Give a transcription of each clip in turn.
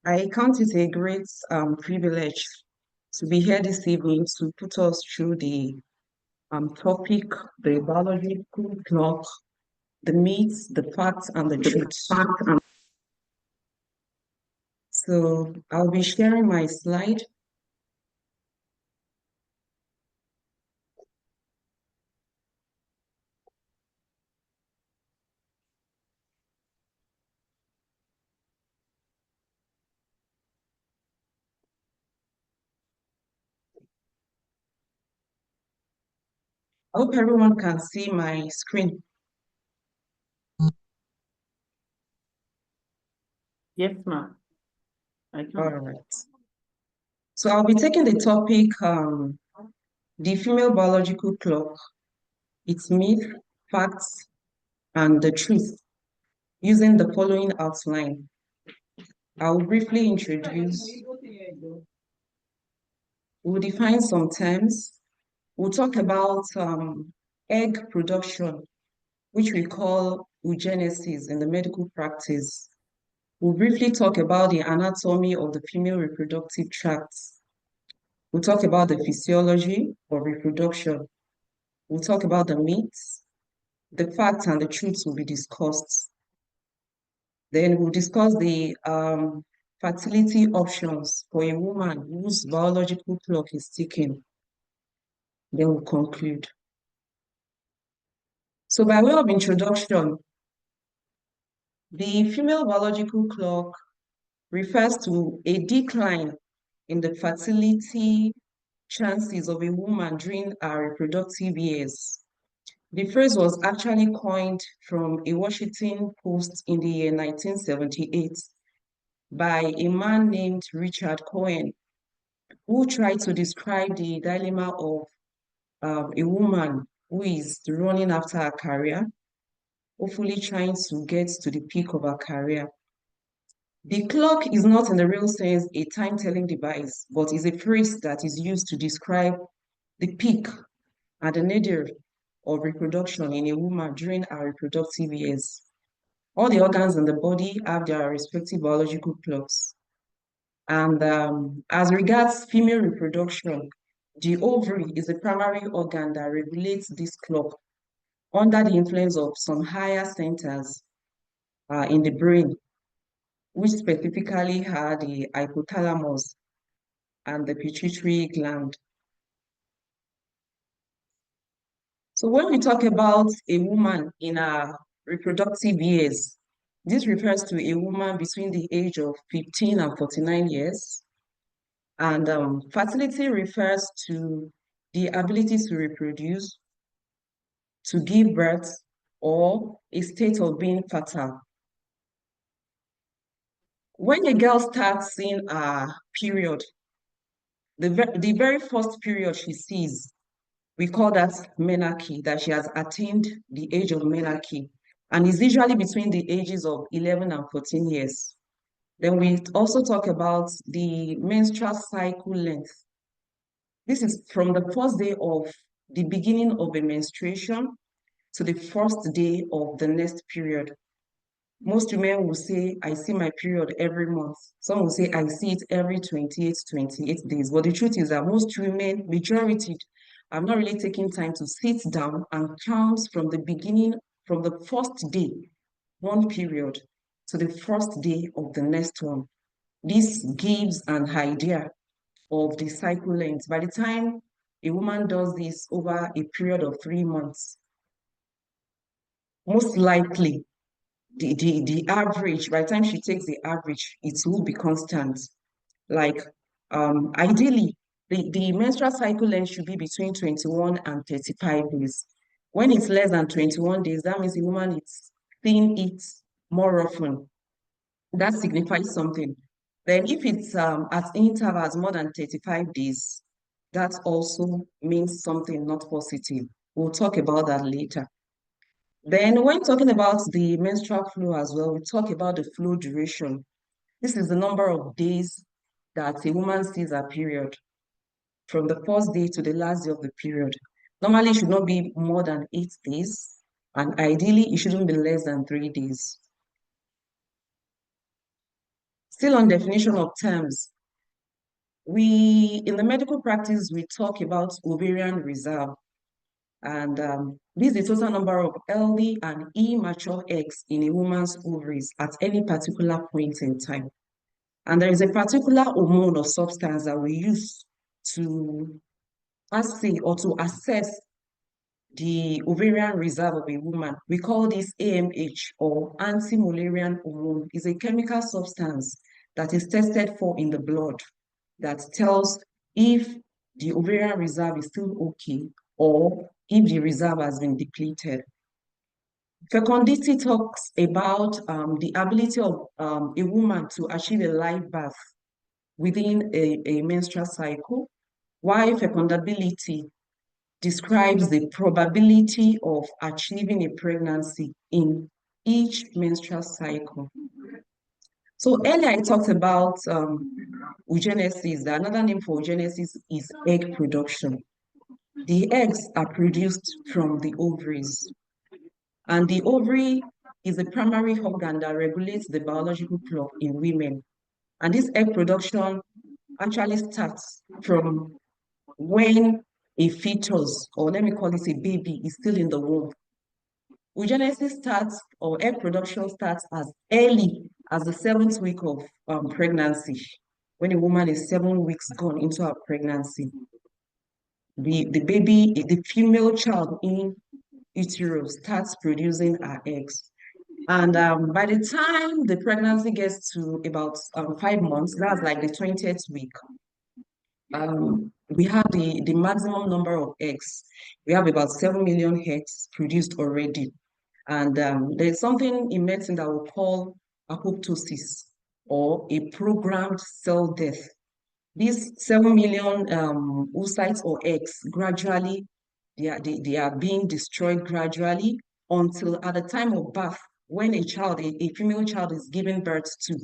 I count it a great privilege to be here this evening to put us through the topic, the biological clock, the myths, the facts, and the truths. So I'll be sharing my slide. I hope everyone can see my screen. Yes, ma'am. I All can. right. So I'll be taking the topic, the female biological clock, its myth, facts, and the truth, using the following outline. I'll briefly introduce, we'll define some terms. We'll talk about egg production, which we call oogenesis in the medical practice. We'll briefly talk about the anatomy of the female reproductive tract. We'll talk about the physiology of reproduction. We'll talk about the myths, the facts, and the truths will be discussed. Then we'll discuss the fertility options for a woman whose biological clock is ticking. Then we'll conclude. So by way of introduction, the female biological clock refers to a decline in the fertility chances of a woman during her reproductive years. The phrase was actually coined from a Washington Post in the year 1978 by a man named Richard Cohen, who tried to describe the dilemma of a woman who is running after her career, hopefully trying to get to the peak of her career. The clock is not in the real sense a time-telling device, but is a phrase that is used to describe the peak and the nadir of reproduction in a woman during her reproductive years. All the organs in the body have their respective biological clocks. And as regards female reproduction, the ovary is the primary organ that regulates this clock under the influence of some higher centers in the brain, which specifically are the hypothalamus and the pituitary gland. So when we talk about a woman in her reproductive years, this refers to a woman between the age of 15 and 49 years. And fertility refers to the ability to reproduce, to give birth, or a state of being fertile. When a girl starts in a period, the very first period she sees, we call that menarche, that she has attained the age of menarche, and is usually between the ages of 11 and 14 years. Then we also talk about the menstrual cycle length. This is from the first day of the beginning of a menstruation to the first day of the next period. Most women will say, I see my period every month. Some will say, I see it every 28 days. But the truth is that most women, majority, are not really taking time to sit down and count from the beginning, from the first day, one period, to the first day of the next one. This gives an idea of the cycle length. By the time a woman does this over a period of 3 months, most likely the average, by the time she takes the average, it will be constant. Like ideally, the menstrual cycle length should be between 21 and 35 days. When it's less than 21 days, that means the woman is seeing it more often. That signifies something. Then if it's at intervals more than 35 days, that also means something not positive. We'll talk about that later. Then when talking about the menstrual flow as well, we talk about the flow duration. This is the number of days that a woman sees her period from the first day to the last day of the period. Normally, it should not be more than 8 days, and ideally, it shouldn't be less than 3 days. Still on definition of terms, in the medical practice, we talk about ovarian reserve. And this is the total number of healthy and immature eggs in a woman's ovaries at any particular point in time. And there is a particular hormone or substance that we use to assay or to assess the ovarian reserve of a woman. We call this AMH, or anti-Mullerian hormone. It's a chemical substance that is tested for in the blood that tells if the ovarian reserve is still okay or if the reserve has been depleted. Fecundity talks about the ability of a woman to achieve a live birth within a menstrual cycle, while fecundability describes the probability of achieving a pregnancy in each menstrual cycle. So earlier I talked about oogenesis. Another name for oogenesis is egg production. The eggs are produced from the ovaries, and the ovary is the primary organ that regulates the biological clock in women. And this egg production actually starts from when a fetus, or let me call it a baby, is still in the womb. Oogenesis starts, or egg production starts as early as the 7th week of pregnancy, when a woman is 7 weeks gone into her pregnancy. The baby, the female child in utero starts producing her eggs. And by the time the pregnancy gets to about 5 months, that's like the 20th week, we have the maximum number of eggs. We have about 7 million eggs produced already. And there's something in medicine that we call apoptosis, or a programmed cell death. These 7 million oocytes or eggs gradually, they are being destroyed gradually until at the time of birth, when a child, a female child is given birth to,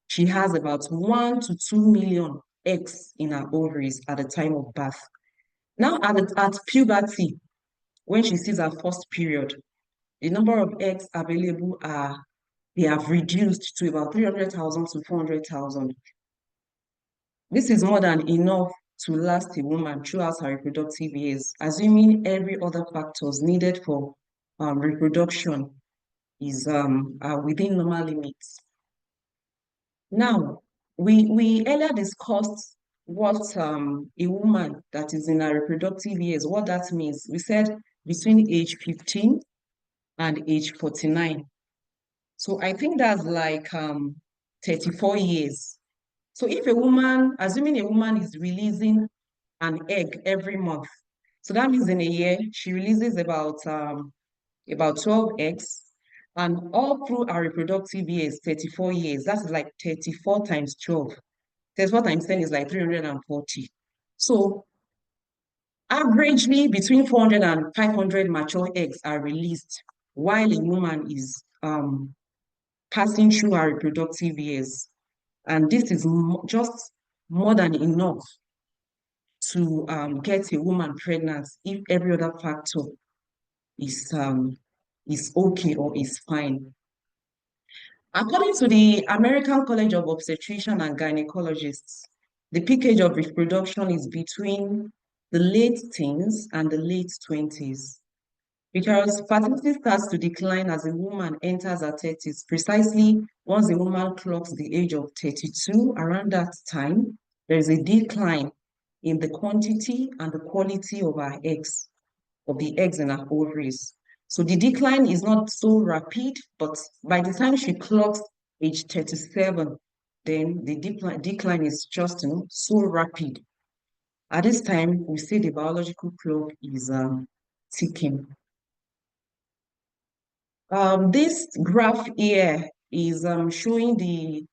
she has about 1 to 2 million eggs in her ovaries at the time of birth. Now at puberty, when she sees her first period, the number of eggs available they have reduced to about 300,000 to 400,000. This is more than enough to last a woman throughout her reproductive years, assuming every other factors needed for reproduction is within normal limits. Now, we earlier discussed what a woman that is in her reproductive years, what that means. We said between age 15 and age 49. So I think that's like 34 years. So if a woman, assuming a woman is releasing an egg every month, so that means in a year she releases about 12 eggs, and all through our reproductive years, 34 years, that's like 34 times 12. 34 times 10 is like 340. So averagely between 400 and 500 mature eggs are released while a woman is passing through her reproductive years. And this is just more than enough to get a woman pregnant if every other factor is okay or is fine. According to the American College of Obstetricians and Gynecologists, the peak age of reproduction is between the late teens and the late 20s, because fertility starts to decline as a woman enters her 30s. Precisely once a woman clocks the age of 32, around that time, there is a decline in the quantity and the quality of her eggs, of the eggs in her ovaries. So the decline is not so rapid, but by the time she clocks age 37, then the decline is just so rapid. At this time, we say the biological clock is ticking. This graph here is showing the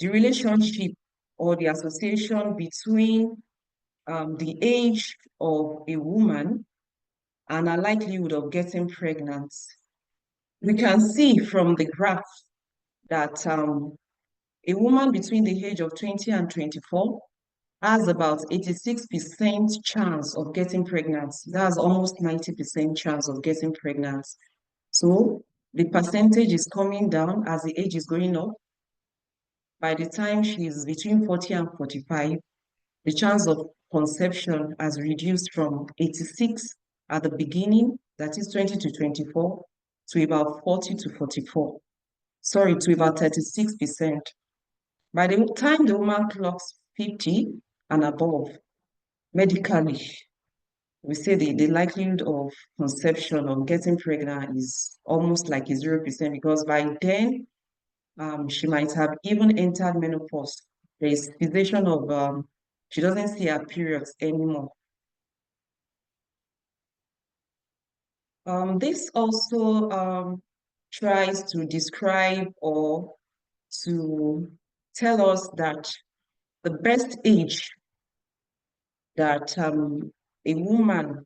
relationship or the association between the age of a woman and her likelihood of getting pregnant. We can see from the graph that a woman between the age of 20 and 24 has about 86% chance of getting pregnant. That's almost 90% chance of getting pregnant. So the percentage is coming down as the age is going up. by the time she's between 40 and 45, the chance of conception has reduced from 86 at the beginning, that is 20 to 24, to about 40 to 44. Sorry, to about 36%. By the time the woman clocks 50 and above, medically, we say the likelihood of conception or getting pregnant is almost like 0% because by then she might have even entered menopause. There is cessation of she doesn't see her periods anymore. This also tries to describe or to tell us that the best age that a woman,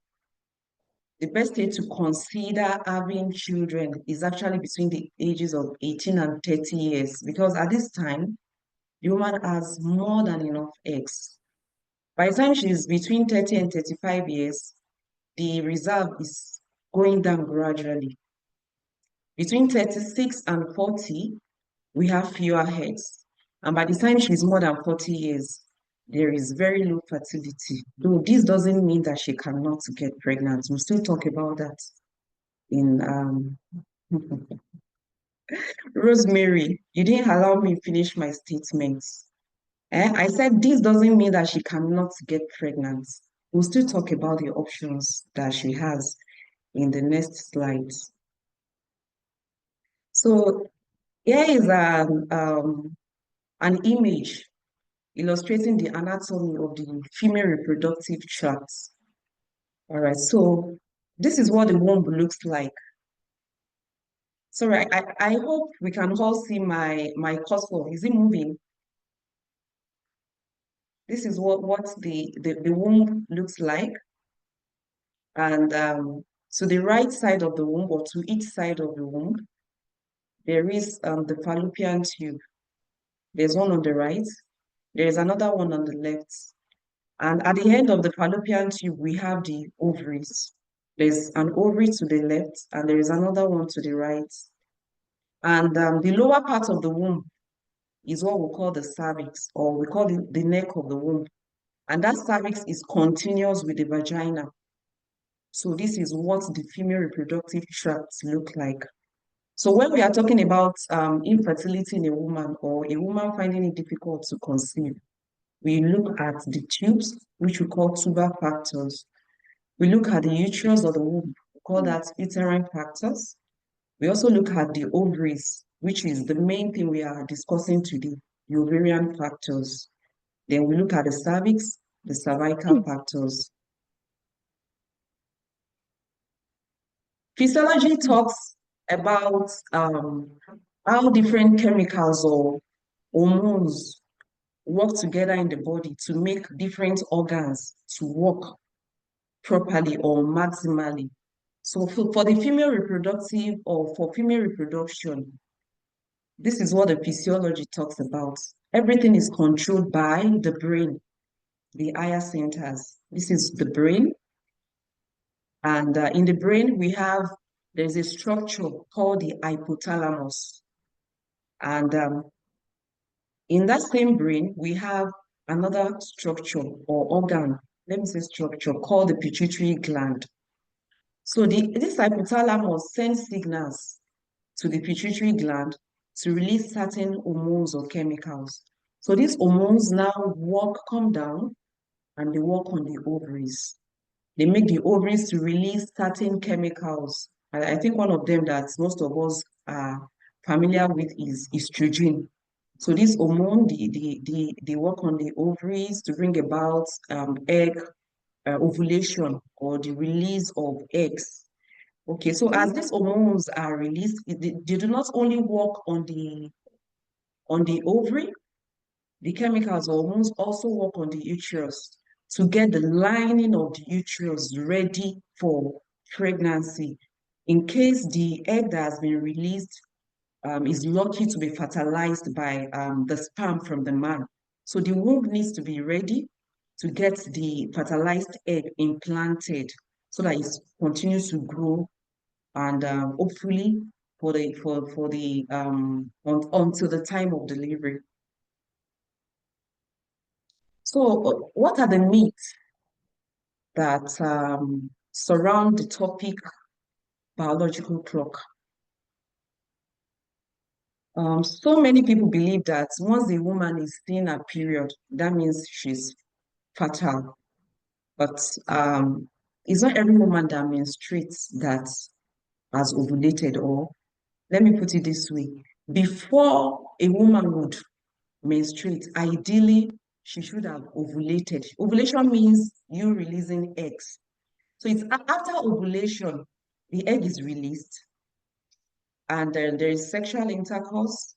the best age to consider having children is actually between the ages of 18 and 30 years because at this time, the woman has more than enough eggs. By the time she's between 30 and 35 years, the reserve is going down gradually. Between 36 and 40, we have fewer heads. And by the time she's more than 40 years, there is very low fertility. Though this doesn't mean that she cannot get pregnant. We'll still talk about that in Rosemary, you didn't allow me finish my statements. I said this doesn't mean that she cannot get pregnant. We'll still talk about the options that she has in the next slides. So here is an image illustrating the anatomy of the female reproductive tract. All right, so this is what the womb looks like. Sorry, I hope we can all see my cursor. Is it moving? This is what the womb looks like. And to the right side of the womb or to each side of the womb, there is the fallopian tube. There's one on the right. There's another one on the left. And at the end of the fallopian tube, we have the ovaries. There's an ovary to the left, and there is another one to the right. And the lower part of the womb is what we call the cervix, or we call it the neck of the womb. And that cervix is continuous with the vagina. So this is what the female reproductive tracts look like. So when we are talking about infertility in a woman or a woman finding it difficult to conceive, we look at the tubes, which we call tubal factors. We look at the uterus of the womb, we call that uterine factors. We also look at the ovaries, which is the main thing we are discussing today, the ovarian factors. Then we look at the cervix, the cervical factors. Physiology talks about how different chemicals or hormones work together in the body to make different organs to work properly or maximally. So for the female reproductive or for female reproduction, this is what the physiology talks about. Everything is controlled by the brain, the higher centers. This is the brain. And in the brain, there's a structure called the hypothalamus. And in that same brain, we have another structure or organ, let me say structure, called the pituitary gland. So this hypothalamus sends signals to the pituitary gland to release certain hormones or chemicals. So these hormones now come down, and they work on the ovaries. They make the ovaries to release certain chemicals. And I think one of them that most of us are familiar with is estrogen. So this hormone, they work on the ovaries to bring about egg ovulation or the release of eggs. Okay, so as these hormones are released, they do not only work on the ovary, the chemicals or hormones also work on the uterus to get the lining of the uterus ready for pregnancy. In case the egg that has been released is lucky to be fertilized by the sperm from the man. So the womb needs to be ready to get the fertilized egg implanted so that it continues to grow and hopefully until the time of delivery. So, what are the myths that surround the topic biological clock? So many people believe that once a woman is seeing her period, that means she's fertile. But it's not every woman that menstruates that has ovulated, or let me put it this way. Before a woman would menstruate, ideally, she should have ovulated. Ovulation means you releasing eggs. So it's after ovulation, the egg is released, and then there is sexual intercourse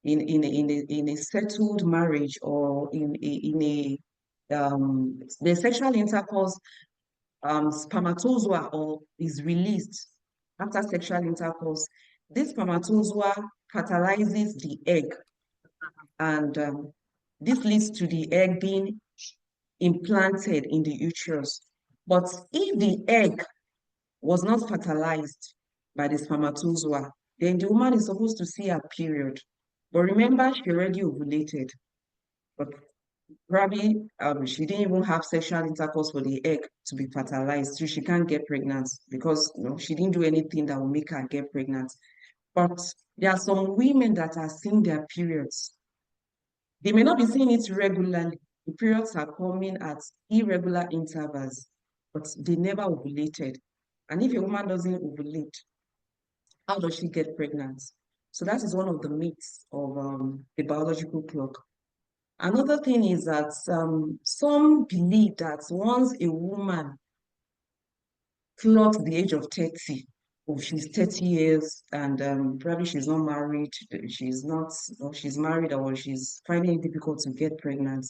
in a settled marriage, or the sexual intercourse, spermatozoa or is released after sexual intercourse. This spermatozoa fertilizes the egg, and this leads to the egg being implanted in the uterus. But if the egg was not fertilized by the spermatozoa, then the woman is supposed to see her period. But remember, she already ovulated, but probably she didn't even have sexual intercourse for the egg to be fertilized, so she can't get pregnant because she didn't do anything that will make her get pregnant. But there are some women that are seeing their periods. They may not be seeing it regularly. The periods are coming at irregular intervals, but they never ovulated. And if a woman doesn't ovulate, how does she get pregnant? So that is one of the myths of the biological clock. Another thing is that some believe that once a woman clocks the age of 30, or she's 30 years and probably she's not married, she's not, or she's married, or she's finding it difficult to get pregnant,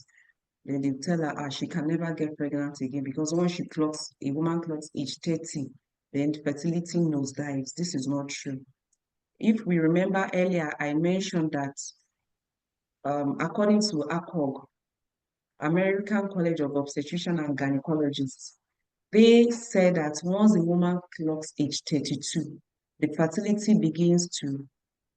then they tell her she can never get pregnant again, because once a woman clocks age 30, then fertility nosedives. This is not true. If we remember earlier, I mentioned that according to ACOG, American College of Obstetrician and Gynecologists, they said that once a woman clocks age 32, the fertility begins to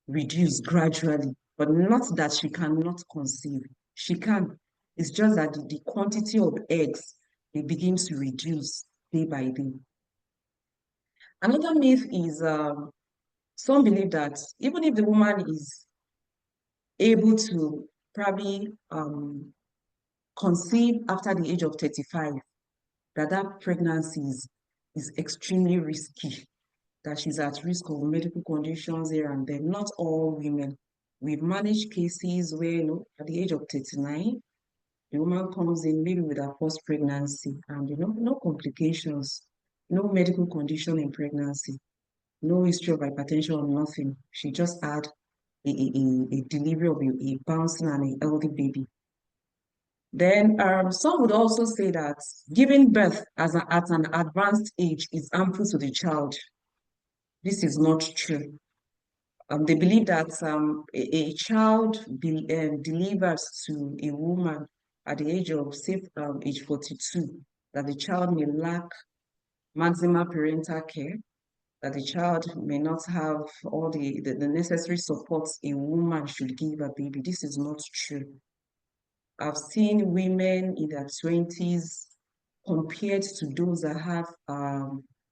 reduce gradually, but not that she cannot conceive. She can. It's just that the quantity of eggs, it begins to reduce day by day. Another myth is some believe that even if the woman is able to probably conceive after the age of 35, that pregnancy is extremely risky, that she's at risk of medical conditions here and there. Not all women. We've managed cases where, at the age of 39, the woman comes in maybe with her first pregnancy, and no complications, no medical condition in pregnancy, no history of hypertension or nothing. She just had a delivery of a bouncing and a healthy baby. Then some would also say that giving birth at an advanced age is harmful to the child. This is not true. They believe that a child delivers to a woman at the age of, say, age 42, that the child may lack maximal parental care, that the child may not have all the necessary supports a woman should give a baby. This is not true. I've seen women in their 20s compared to those that have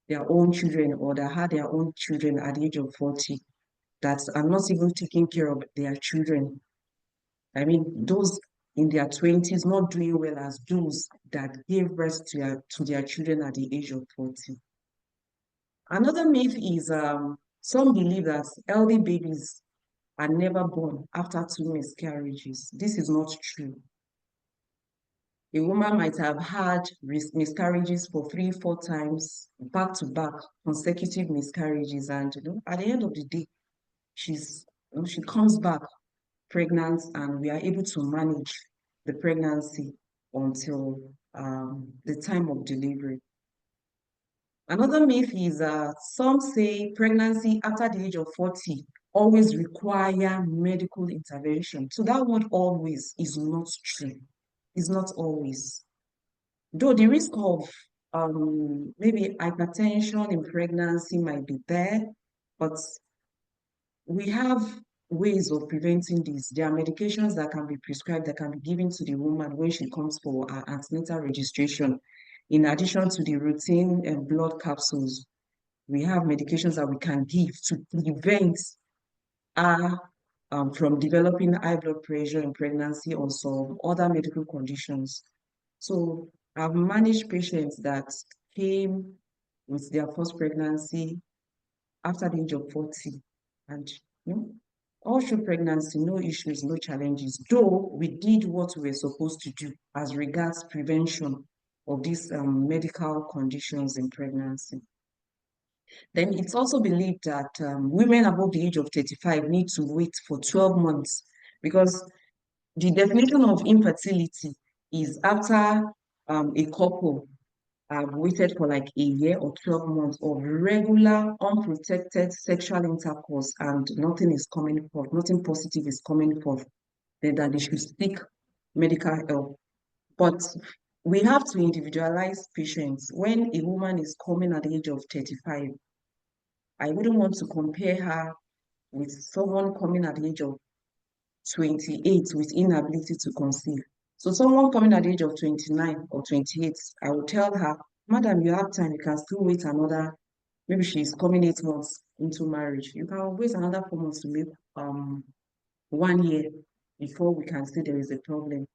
their own children, or that had their own children at the age of 40, that are not even taking care of their children. I mean, those in their 20s not doing well as those that gave birth to their children at the age of 40. Another myth is some believe that healthy babies are never born after two miscarriages. This is not true. A woman might have had miscarriages for 3, 4 times, back to back, consecutive miscarriages, and at the end of the day, she comes back pregnant, and we are able to manage the pregnancy until the time of delivery. Another myth is some say pregnancy after the age of 40 always require medical intervention. So that word always is not true. It's not always. Though the risk of maybe hypertension in pregnancy might be there, but we have ways of preventing this. There are medications that can be prescribed, that can be given to the woman when she comes for her antenatal registration. In addition to the routine blood capsules, we have medications that we can give to prevent her from developing high blood pressure in pregnancy or some other medical conditions. So I've managed patients that came with their first pregnancy after the age of 40. And you know, all through pregnancy, no issues, no challenges. Though we did what we were supposed to do as regards prevention of these medical conditions in pregnancy. Then it's also believed that women above the age of 35 need to wait for 12 months because the definition of infertility is after a couple have waited for like a year or 12 months of regular, unprotected sexual intercourse and nothing is coming forth, nothing positive is coming forth, then that they should seek medical help. But we have to individualize patients. When a woman is coming at the age of 35, I wouldn't want to compare her with someone coming at the age of 28 with inability to conceive. So someone coming at the age of 29 or 28, I will tell her, Madam, you have time, you can still wait another, maybe she's coming 8 months into marriage. You can wait another 4 months to make 1 year before we can say there is a problem.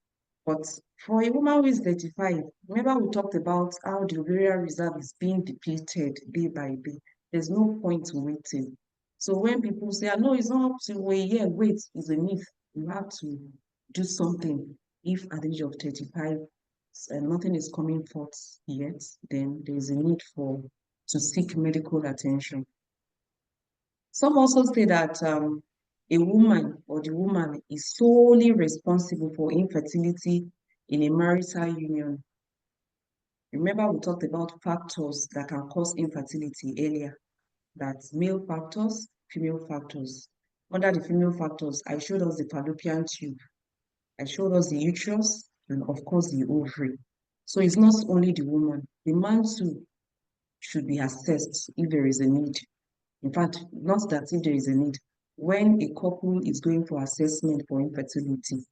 But for a woman who is 35, remember we talked about how the ovarian reserve is being depleted day by day. There's no point waiting. So when people say, no, it's not up to wait, yeah, wait, it's a myth. You have to do something. If at the age of 35 and nothing is coming forth yet, then there is a need for to seek medical attention. Some also say that a woman or the woman is solely responsible for infertility in a marital union. Remember, we talked about factors that can cause infertility earlier. That's male factors, female factors. Under the female factors, I showed us the fallopian tube, I showed us the uterus, and of course the ovary. So it's not only the woman, the man too should be assessed if there is a need. In fact, not that if there is a need, when a couple is going for assessment for infertility,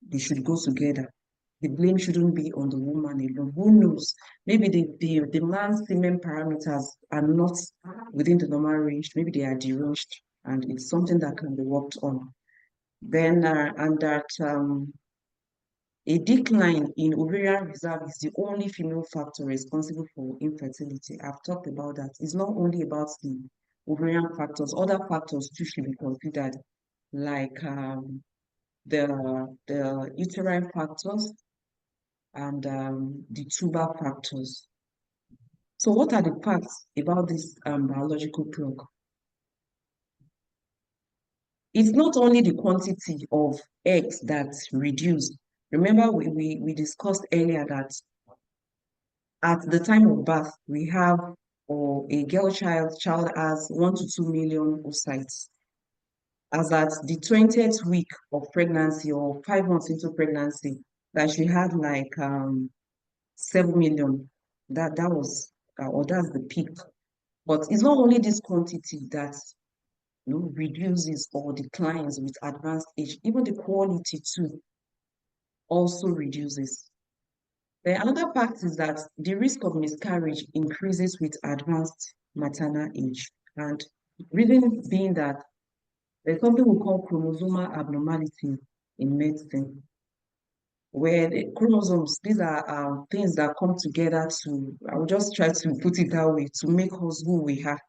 they should go together. The blame shouldn't be on the woman alone. Who knows? Maybe the man's semen parameters are not within the normal range. Maybe they are deranged, and it's something that can be worked on. Then, and that a decline in ovarian reserve is the only female factor responsible for infertility. I've talked about that. It's not only about the ovarian factors, other factors too should be considered, like the uterine factors and the tubal factors. So what are the facts about this biological clock? It's not only the quantity of eggs that reduce. Remember, we discussed earlier that at the time of birth, we have, or a girl child has 1 to 2 million oocytes. As at the 20th week of pregnancy or 5 months into pregnancy, that she had like 7 million. That was, or that's the peak. But it's not only this quantity that reduces or declines with advanced age, even the quality too also reduces. Then another fact is that the risk of miscarriage increases with advanced maternal age. And reason being that there's something we call chromosomal abnormality in medicine, where the chromosomes, these are things that come together to, I will just try to put it that way, to make us who we are.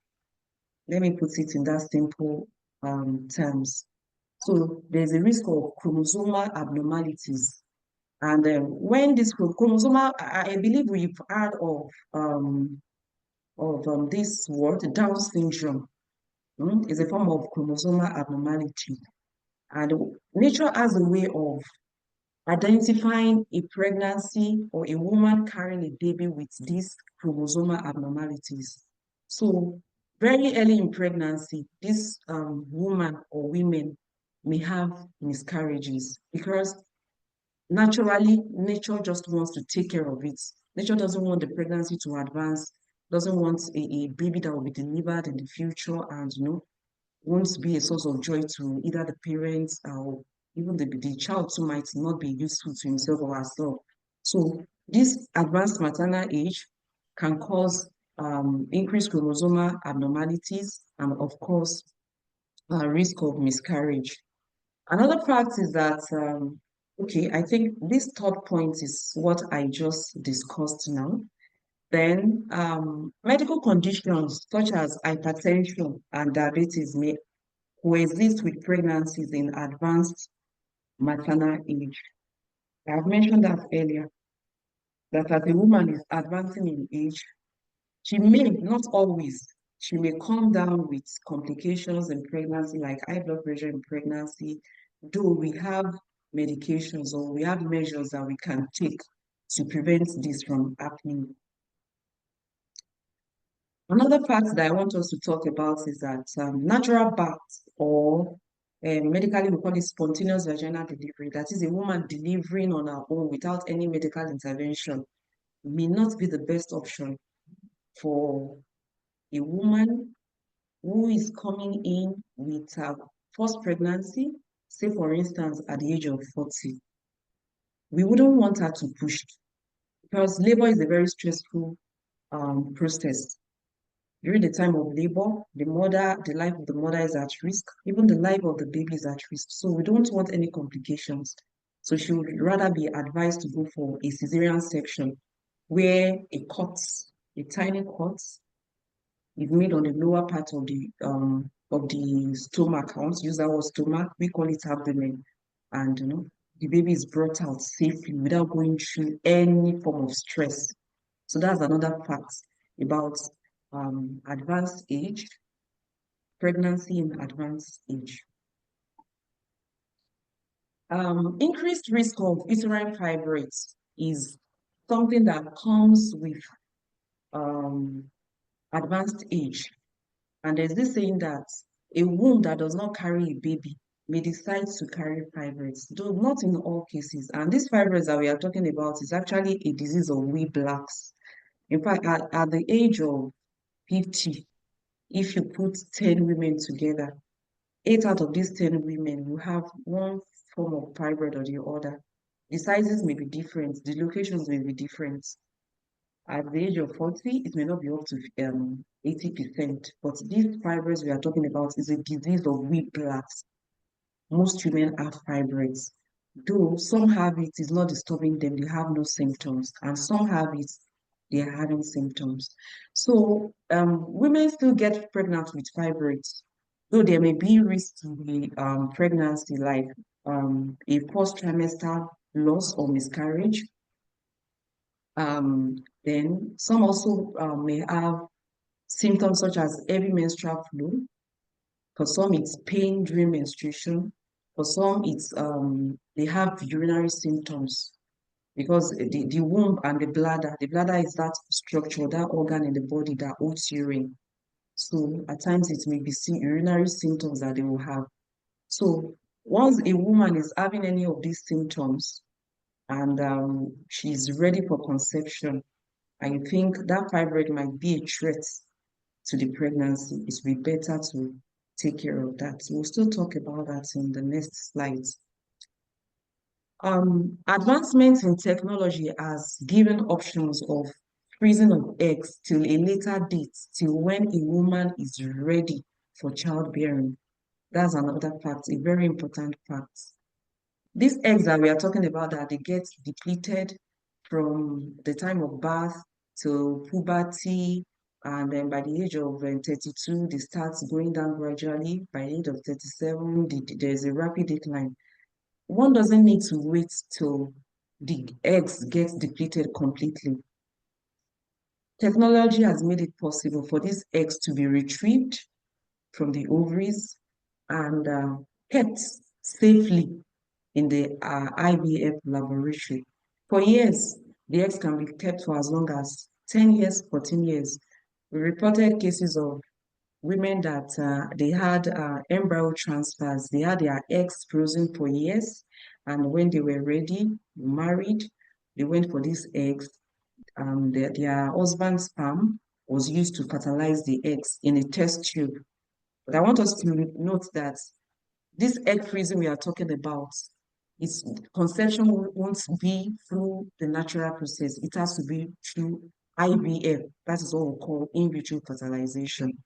Let me put it in that simple terms. So there's a risk of chromosomal abnormalities. And when this chromosomal, I believe we've heard of this word, Down syndrome, is a form of chromosomal abnormality. And nature has a way of identifying a pregnancy or a woman carrying a baby with these chromosomal abnormalities. So very early in pregnancy, this woman or women may have miscarriages because naturally nature just wants to take care of it. Nature doesn't want the pregnancy to advance, doesn't want a baby that will be delivered in the future and won't be a source of joy to either the parents or even the child too might not be useful to himself or herself. So this advanced maternal age can cause increased chromosomal abnormalities and of course risk of miscarriage. Another fact is that okay, I think this third point is what I just discussed now. Then medical conditions such as hypertension and diabetes may coexist with pregnancies in advanced maternal age. I have mentioned that earlier, that as a woman is advancing in age, she may, not always, she may come down with complications in pregnancy, like high blood pressure in pregnancy, though we have medications or we have measures that we can take to prevent this from happening. Another fact that I want us to talk about is that natural birth or medically we call it spontaneous vaginal delivery, that is a woman delivering on her own without any medical intervention, may not be the best option for a woman who is coming in with her first pregnancy, say for instance at the age of 40. We wouldn't want her to push because labor is a very stressful process. During the time of labor, the life of the mother is at risk. Even the life of the baby is at risk. So we don't want any complications. So she would rather be advised to go for a cesarean section where a tiny cut is made on the lower part of the stomach. I want to use that word stomach. We call it abdomen. And the baby is brought out safely without going through any form of stress. So that's another fact about advanced age, pregnancy in advanced age. Increased risk of uterine fibroids is something that comes with um, advanced age. And there's this saying that a womb that does not carry a baby may decide to carry fibroids, though not in all cases. And these fibroids that we are talking about is actually a disease of we blacks. In fact, at the age of 50, if you put 10 women together, 8 out of these 10 women will have one form of fibroid or the other. The sizes may be different, the locations may be different. At the age of 40, it may not be up to 80%, but these fibroids we are talking about is a disease of we blacks. Most women have fibroids. Though some have it, it's not disturbing them, they have no symptoms, and some have it, they are having symptoms. So women still get pregnant with fibroids, though there may be risk to the pregnancy, like a post trimester loss or miscarriage. Then some also may have symptoms such as heavy menstrual flow. For some, it's pain during menstruation. For some, it's they have urinary symptoms because the womb and the bladder is that structure, that organ in the body that holds urine. So at times it may be urinary symptoms that they will have. So once a woman is having any of these symptoms and she's ready for conception, I think that fibroid might be a threat to the pregnancy. It will be better to take care of that. We'll still talk about that in the next slides. Advancements in technology has given options of freezing of eggs till a later date, till when a woman is ready for childbearing. That's another fact, a very important fact. These eggs that we are talking about, that they get depleted from the time of birth to puberty, and then by the age of 32, they start going down gradually. By the age of 37, there's a rapid decline. One doesn't need to wait till the eggs get depleted completely. Technology has made it possible for these eggs to be retrieved from the ovaries and kept safely in the IVF laboratory. For years, the eggs can be kept for as long as 10 years, 14 years. We reported cases of women that they had embryo transfers. They had their eggs frozen for years, and when they were ready, married, they went for these eggs. Their husband's sperm was used to fertilize the eggs in a test tube. But I want us to note that this egg freezing we are talking about, is conception won't be through the natural process. It has to be through IVF. That is what we call in vitro fertilization.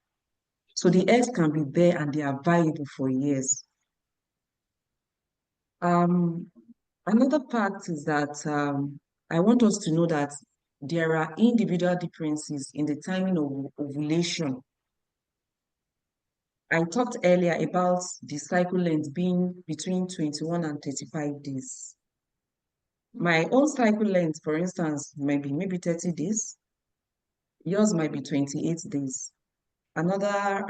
So the eggs can be there and they are viable for years. Another part is that I want us to know that there are individual differences in the timing of ovulation. I talked earlier about the cycle length being between 21 and 35 days. My own cycle length, for instance, might be maybe 30 days. Yours might be 28 days. Another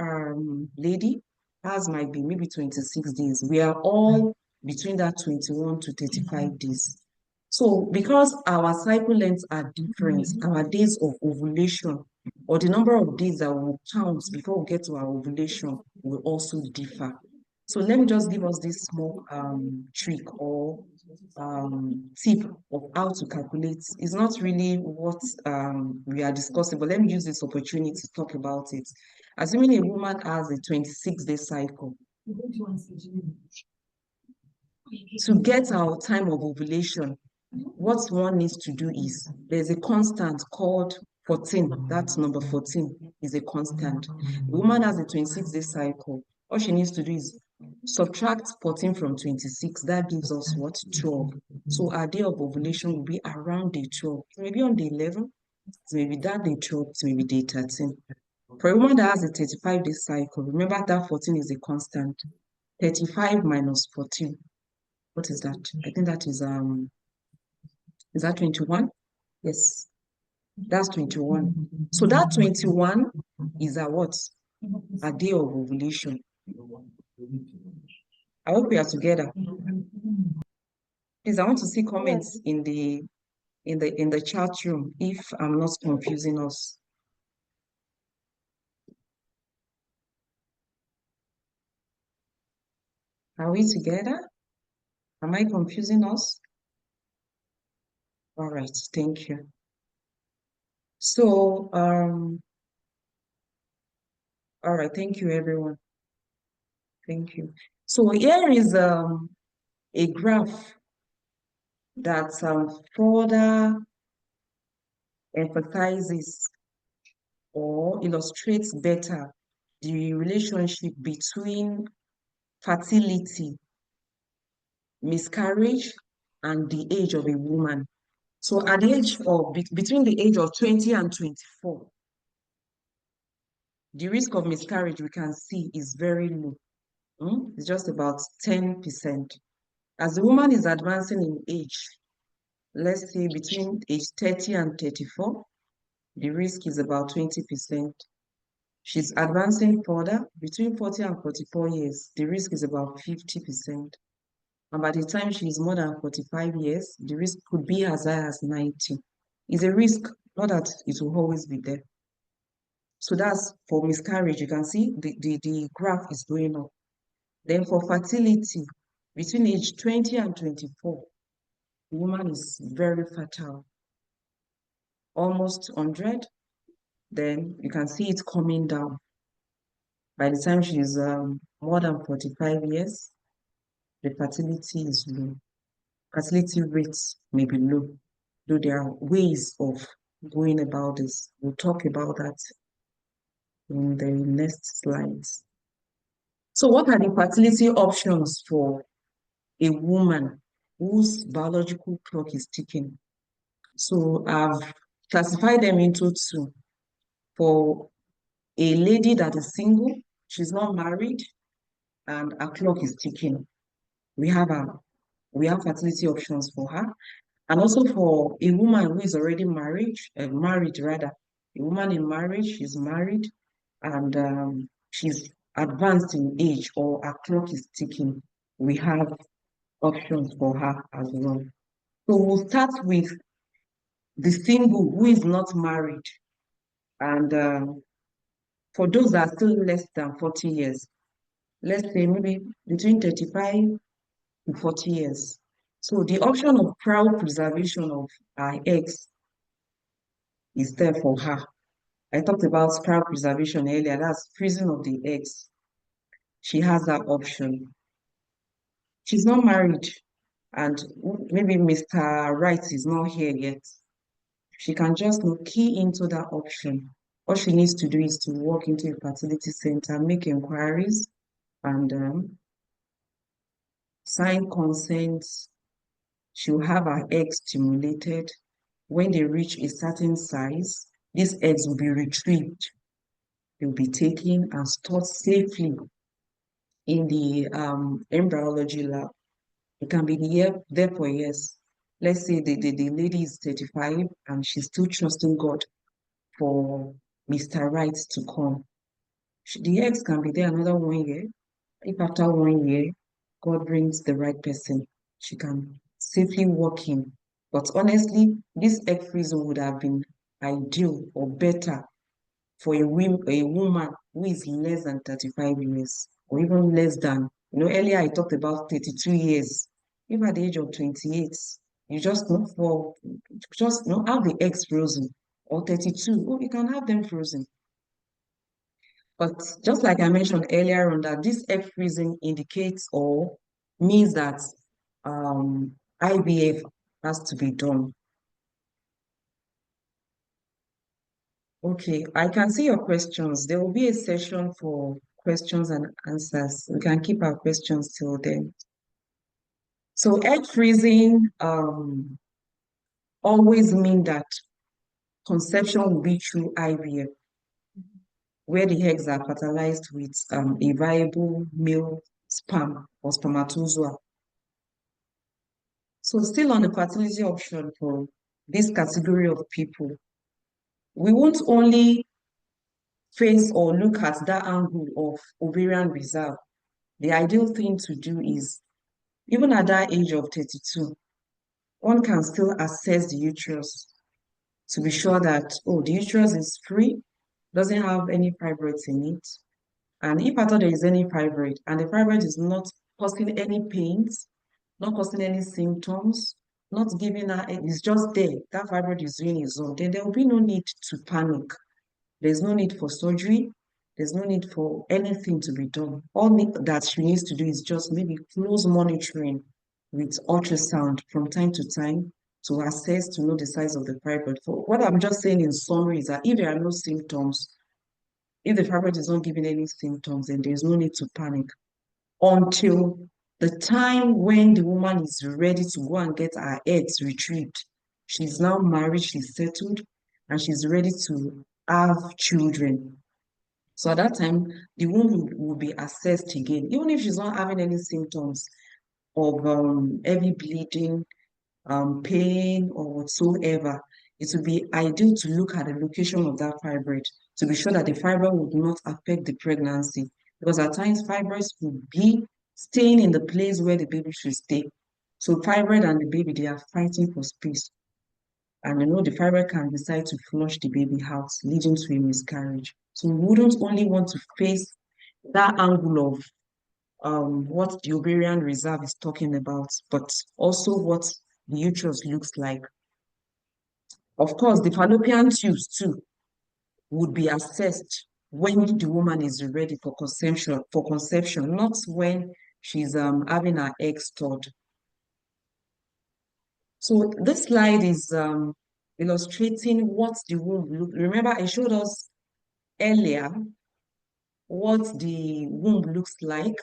lady, hers might be maybe 26 days. We are all between that 21 to 35 days. So because our cycle lengths are different, our days of ovulation or the number of days that will count before we get to our ovulation will also differ. So let me just give us this small trick or tip of how to calculate. It's not really what we are discussing, but let me use this opportunity to talk about it. Assuming a woman has a 26-day cycle, to get our time of ovulation, what one needs to do is there's a constant called 14. That's number 14 is a constant. The woman has a 26-day cycle. All she needs to do is subtract 14 from 26. That gives us what? 12. So our day of ovulation will be around day 12. Maybe on day 11, maybe that day 12, maybe day 13. For a woman that has a 35-day cycle, remember that 14 is a constant. 35 minus 14. What is that? I think that is that 21? Yes, that's 21. So that 21 is a what? A day of ovulation. I hope we are together. Please, I want to see comments in the chat room if I'm not confusing us. Are we together? Am I confusing us? All right, thank you. So, all right, thank you, everyone. Thank you. So here is a graph that further emphasizes or illustrates better the relationship between fertility, miscarriage, and the age of a woman. So at the age of, between the age of 20 and 24, the risk of miscarriage we can see is very low. It's just about 10%. As the woman is advancing in age, let's say between age 30 and 34, the risk is about 20%. She's advancing further between 40 and 44 years, the risk is about 50%. And by the time she's more than 45 years, the risk could be as high as 90. It's a risk, not that it will always be there. So that's for miscarriage. You can see the graph is going up. Then for fertility, between age 20 and 24, the woman is very fertile, almost 100. Then you can see it coming down. By the time she's more than 45 years, the fertility is low. Fertility rates may be low, though there are ways of going about this. We'll talk about that in the next slides. So what are the fertility options for a woman whose biological clock is ticking? So I've classified them into two. For a lady that is single, she's not married, and her clock is ticking. We have fertility options for her. And also for a woman who is already married, a woman in marriage, she's married, and she's advanced in age or her clock is ticking. We have options for her as well. So we'll start with the single who is not married. And for those that are still less than 40 years, let's say maybe between 35 to 40 years. So the option of cryopreservation of our eggs is there for her. I talked about cryopreservation earlier, that's freezing of the eggs. she has that option. She's not married, and maybe Mr. Right is not here yet. She can just key into that option. All she needs to do is to walk into a fertility center, make inquiries, and sign consents. She'll have her eggs stimulated. When they reach a certain size, these eggs will be retrieved. They'll be taken and stored safely in the embryology lab. It can be there for years. Let's say the lady is 35 and she's still trusting God for Mr. Right to come. The eggs can be there another 1 year. If after 1 year, God brings the right person, she can safely walk in. But honestly, this egg freezing would have been ideal or better for a woman who is less than 35 years or even less than, earlier I talked about 32 years. If at the age of 28, you just know for, just have the eggs frozen, or 32, oh, you can have them frozen. But just like I mentioned earlier on, that this egg freezing indicates or means that IVF has to be done. Okay, I can see your questions. There will be a session for questions and answers. We can keep our questions till then. So egg freezing always mean that conception will be through IVF, where the eggs are fertilized with a viable male sperm or spermatozoa. So still on the fertility option for this category of people, we won't only face or look at that angle of ovarian reserve. The ideal thing to do is, even at that age of 32, one can still assess the uterus to be sure that, oh, the uterus is free, doesn't have any fibroids in it. And if at all there is any fibroid, and the fibroid is not causing any pains, not causing any symptoms, not giving her, it's just there, that fibroid is doing its own, then there will be no need to panic. There's no need for surgery. There's no need for anything to be done. All that she needs to do is just maybe close monitoring with ultrasound from time to time to assess, to know the size of the fibroid. For what I'm just saying in summary is that if there are no symptoms, if the fibroid is not giving any symptoms, then there's no need to panic until the time when the woman is ready to go and get her eggs retrieved. She's now married, she's settled, and she's ready to have children. So at that time, the womb will be assessed again, even if she's not having any symptoms of heavy bleeding, pain, or whatsoever. It would be ideal to look at the location of that fibroid to be sure that the fibroid would not affect the pregnancy. Because at times, fibroids could be staying in the place where the baby should stay. So fibroid and the baby, they are fighting for space. And the fibroid can decide to flush the baby out, leading to a miscarriage. So we wouldn't only want to face that angle of what the ovarian reserve is talking about, but also what the uterus looks like. Of course, the fallopian tubes too would be assessed when the woman is ready for conception, not when she's having her eggs stored. So this slide is illustrating what the womb look. Remember, I showed us earlier what the womb looks like.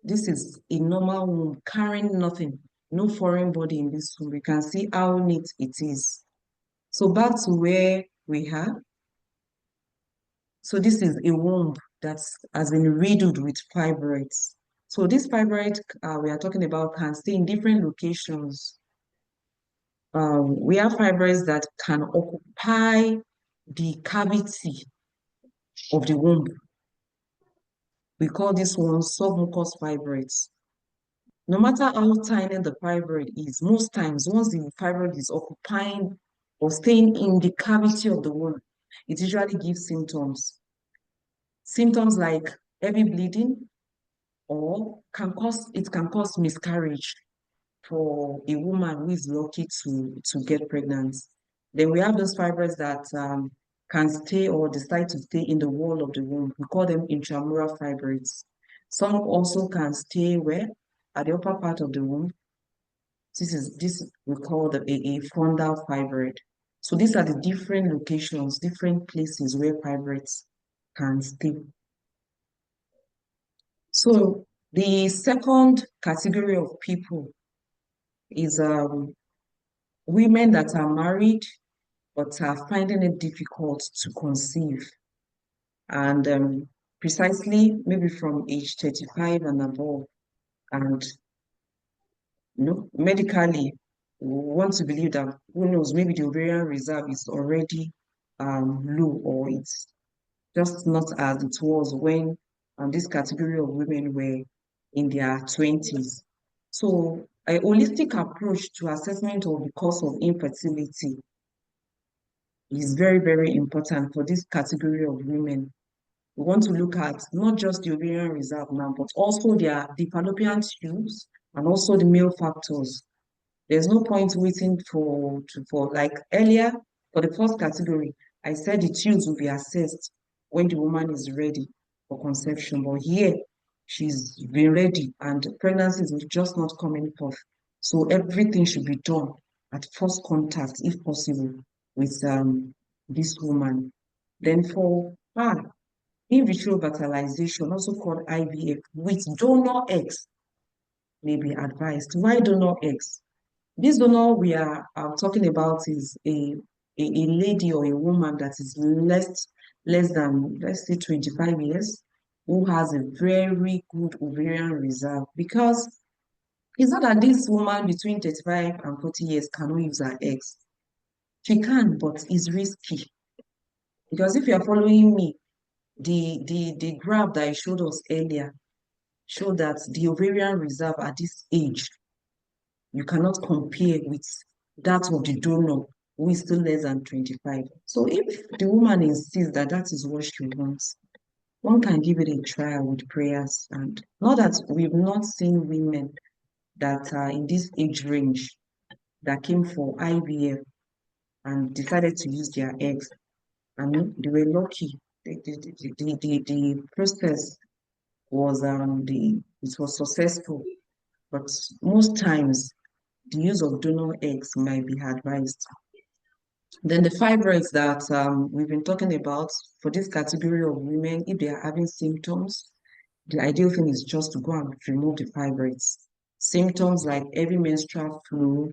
This is a normal womb carrying nothing, no foreign body in this womb. You can see how neat it is. So back to where we are. So this is a womb that has been riddled with fibroids. So this fibroid we are talking about can stay in different locations. We have fibroids that can occupy the cavity of the womb. We call this one submucous fibroids. No matter how tiny the fibroid is, most times once the fibroid is occupying or staying in the cavity of the womb, it usually gives symptoms. Symptoms like heavy bleeding, or it can cause miscarriage for a woman who is lucky to get pregnant. Then we have those fibroids that can stay or decide to stay in the wall of the womb. We call them intramural fibroids. Some also can stay where? At the upper part of the womb. This we call a fondal fibroid. So these are the different locations, different places where fibroids can stay. So the second category of people is women that are married but are finding it difficult to conceive. And precisely maybe from age 35 and above. And medically, we want to believe that, who knows, maybe the ovarian reserve is already low, or it's just not as it was when this category of women were in their 20s. So a holistic approach to assessment of the cause of infertility is very, very important for this category of women. We want to look at not just the ovarian reserve now, but also the fallopian tubes and also the male factors. There's no point waiting for like earlier for the first category. I said the tubes will be assessed when the woman is ready for conception, but here she's been ready and pregnancy is just not coming forth. So everything should be done at first contact, if possible, with this woman. Then for in vitro fertilization, also called IVF, with donor eggs may be advised. Why donor eggs? This donor we are talking about is a lady or a woman that is less than, let's say, 25 years, who has a very good ovarian reserve. Because it's not that this woman between 35 and 40 years cannot use her eggs. She can, but it's risky. Because if you are following me, the graph that I showed us earlier showed that the ovarian reserve at this age, you cannot compare with that of the donor who is still less than 25. So if the woman insists that that is what she wants, one can give it a try with prayers. And not that we've not seen women that are in this age range that came for IVF and decided to use their eggs. And they were lucky. The process was it was successful, but most times the use of donor eggs might be advised. Then the fibroids that we've been talking about for this category of women, if they are having symptoms, the ideal thing is just to go and remove the fibroids. Symptoms like heavy menstrual flow,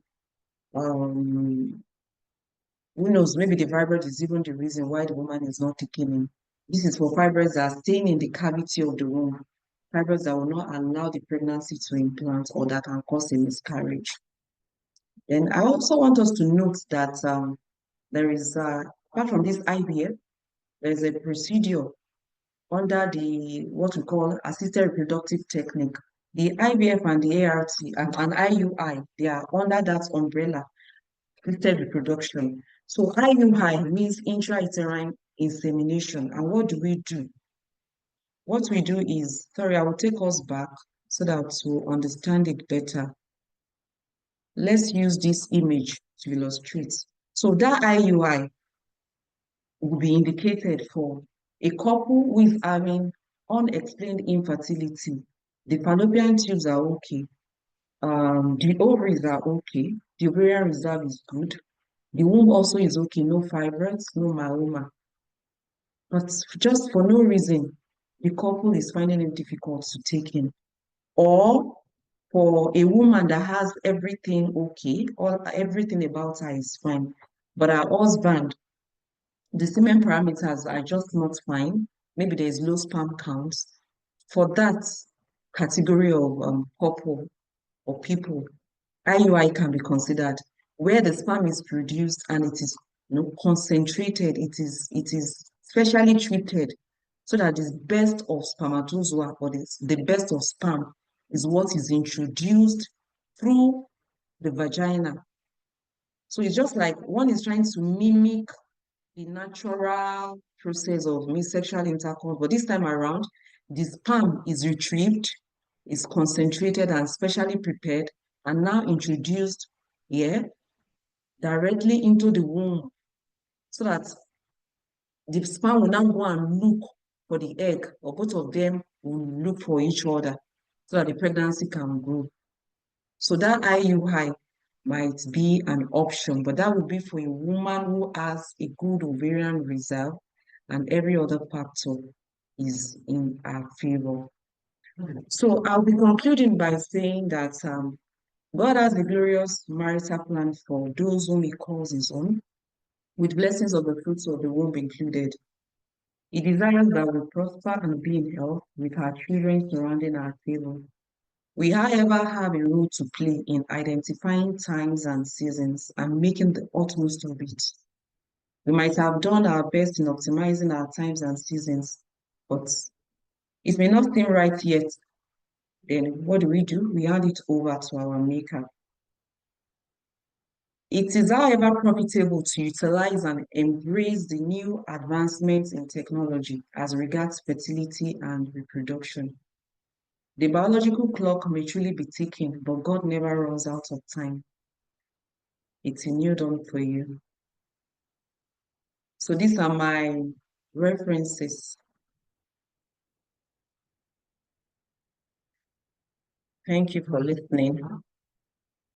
who knows, maybe the fibroid is even the reason why the woman is not taking in. This is for fibroids that are staying in the cavity of the womb, fibroids that will not allow the pregnancy to implant or that can cause a miscarriage. Then I also want us to note that there is, apart from this IVF, there is a procedure under the what we call assisted reproductive technique. The IVF and the ART and IUI, they are under that umbrella, assisted reproduction. So IUI means intrauterine insemination. And what do we do? What we do is, sorry, I will take us back so that to understand it better. Let's use this image to illustrate. So that IUI will be indicated for a couple who is having unexplained infertility. The fallopian tubes are okay. The ovaries are okay. The ovarian reserve is good. The womb also is okay. No fibroids, no myoma. But just for no reason, the couple is finding it difficult to take in. Or for a woman that has everything okay, or everything about her is fine, but her husband, the semen parameters are just not fine. Maybe there's low sperm counts. For that category of couple or people, IUI can be considered where the sperm is produced and it is concentrated, it is specially treated so that the best of spermatozoa or the best of sperm is what is introduced through the vagina. So it's just like one is trying to mimic the natural process of sexual intercourse, but this time around, the sperm is retrieved, is concentrated and specially prepared, and now introduced here directly into the womb so that the sperm will now go and look for the egg, or both of them will look for each other so that the pregnancy can grow. So that IUI might be an option, but that would be for a woman who has a good ovarian reserve and every other factor is in her favor. So I'll be concluding by saying that God has a glorious marital plan for those whom He calls His own, with blessings of the fruits of the womb included. He desires that we prosper and be in health with our children surrounding our table. We, however, have a role to play in identifying times and seasons and making the utmost of it. We might have done our best in optimizing our times and seasons, but it may not seem right yet. Then what do? We hand it over to our Maker. It is, however, profitable to utilize and embrace the new advancements in technology as regards fertility and reproduction. The biological clock may truly be ticking, but God never runs out of time. It's a new dawn for you. So these are my references. Thank you for listening.